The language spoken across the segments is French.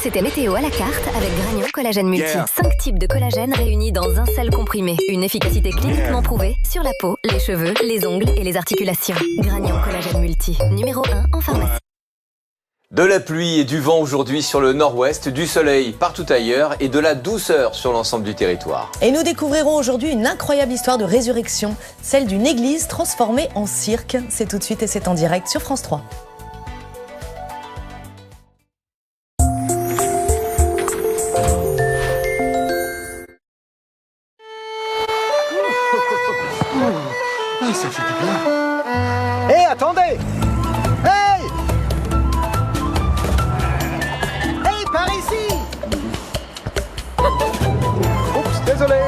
C'était Météo à la carte avec Granion Collagène Multi. 5 types de collagène réunis dans un seul comprimé. Une efficacité cliniquement prouvée sur la peau, les cheveux, les ongles et les articulations. Granion Collagène Multi, numéro 1 en pharmacie. De la pluie et du vent aujourd'hui sur le nord-ouest, du soleil partout ailleurs et de la douceur sur l'ensemble du territoire. Et nous découvrirons aujourd'hui une incroyable histoire de résurrection, celle d'une église transformée en cirque. C'est tout de suite et c'est en direct sur France 3. Ah, ça fait du bien. Hé, attendez! Hey! Hey, par ici! Oups, désolé.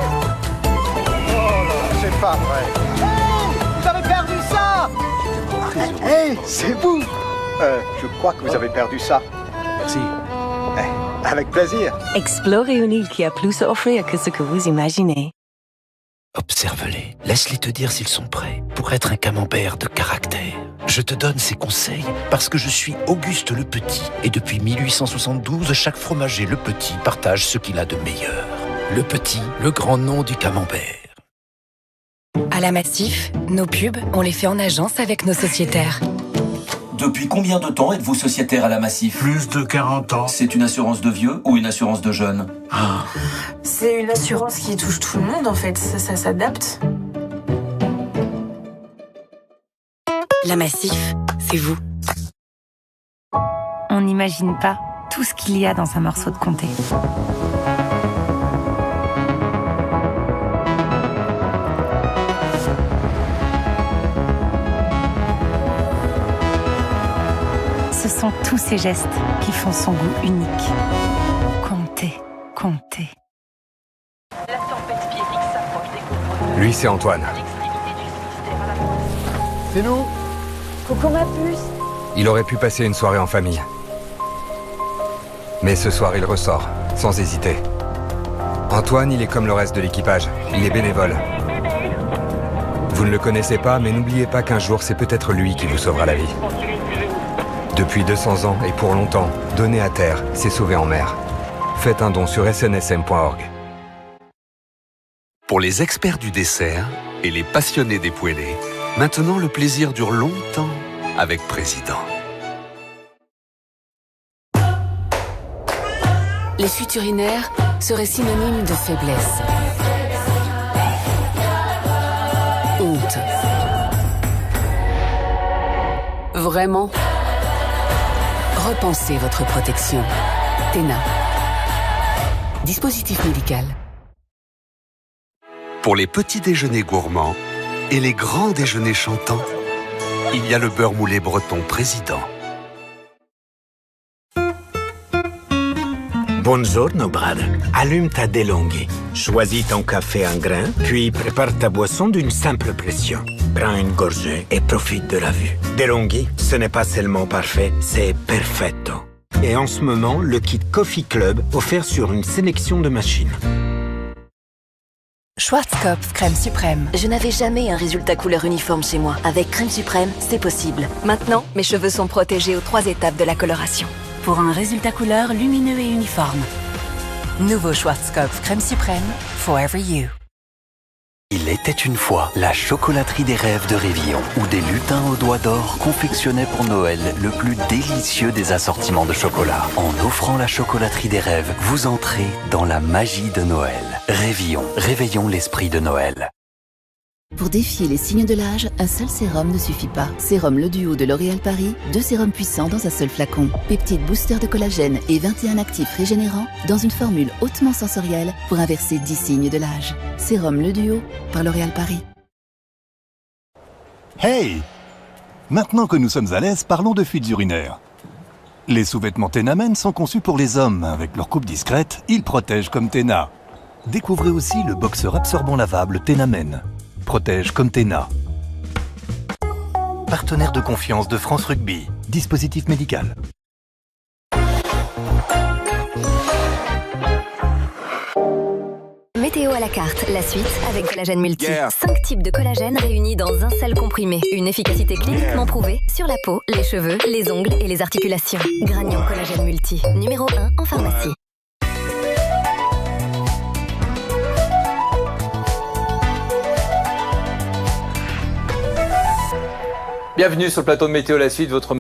Oh là, c'est pas vrai. Hey! Vous avez perdu ça! Hey, c'est vous! Je crois que vous avez perdu ça. Merci. Avec plaisir. Explorez une île qui a plus à offrir que ce que vous imaginez. Observe-les. Laisse-les te dire s'ils sont prêts pour être un camembert de caractère. Je te donne ces conseils parce que je suis Auguste le Petit. Et depuis 1872, chaque fromager Le Petit partage ce qu'il a de meilleur. Le Petit, le grand nom du camembert. À la Massif, nos pubs, on les fait en agence avec nos sociétaires. Depuis combien de temps êtes-vous sociétaire à la Massif? Plus de 40 ans. C'est une assurance de vieux ou une assurance de jeunes? C'est une assurance qui touche tout le monde en fait, ça s'adapte. La Massif, c'est vous. On n'imagine pas tout ce qu'il y a dans un morceau de comté. Ce sont tous ces gestes qui font son goût unique. Comté, comté. Lui, c'est Antoine. C'est nous. Coucou ma puce. Il aurait pu passer une soirée en famille. Mais ce soir, il ressort, sans hésiter. Antoine, il est comme le reste de l'équipage. Il est bénévole. Vous ne le connaissez pas, mais n'oubliez pas qu'un jour, c'est peut-être lui qui vous sauvera la vie. Depuis 200 ans et pour longtemps, donner à terre, c'est sauver en mer. Faites un don sur snsm.org. Pour les experts du dessert et les passionnés des poêlés, maintenant le plaisir dure longtemps avec Président. Les fuites urinaires seraient synonymes de faiblesse. Honte. Vraiment? Repensez votre protection. TENA. Dispositif médical. Pour les petits déjeuners gourmands et les grands déjeuners chantants, il y a le beurre moulé breton Président. Buongiorno, Brad. Allume ta DeLonghi. Choisis ton café en grains, puis prépare ta boisson d'une simple pression. Prends une gorgée et profite de la vue. DeLonghi, ce n'est pas seulement parfait, c'est perfetto. Et en ce moment, le kit Coffee Club offert sur une sélection de machines. Schwarzkopf Crème Suprême. Je n'avais jamais un résultat couleur uniforme chez moi. Avec Crème Suprême, c'est possible. Maintenant, mes cheveux sont protégés aux 3 étapes de la coloration. Pour un résultat couleur lumineux et uniforme. Nouveau Schwarzkopf Crème Suprême, Forever You. Il était une fois la chocolaterie des rêves de Révillon, où des lutins aux doigts d'or confectionnaient pour Noël le plus délicieux des assortiments de chocolat. En offrant la chocolaterie des rêves, vous entrez dans la magie de Noël. Révillon, réveillons l'esprit de Noël. Pour défier les signes de l'âge, un seul sérum ne suffit pas. Sérum Le Duo de L'Oréal Paris, 2 sérums puissants dans un seul flacon. Peptides booster de collagène et 21 actifs régénérants dans une formule hautement sensorielle pour inverser 10 signes de l'âge. Sérum Le Duo par L'Oréal Paris. Hey! Maintenant que nous sommes à l'aise, parlons de fuites urinaires. Les sous-vêtements TENA Men sont conçus pour les hommes. Avec leur coupe discrète, ils protègent comme TENA. Découvrez aussi le boxeur absorbant lavable TENA Men. Protège comme TENA. Partenaire de confiance de France Rugby. Dispositif médical. Météo à à la carte, la suite avec Collagène Multi. 5 types de collagène réunis dans un seul comprimé. Une efficacité cliniquement prouvée sur la peau, les cheveux, les ongles et les articulations. Granion Collagène Multi, numéro 1 en pharmacie. Bienvenue sur le plateau de Météo La Suite, votre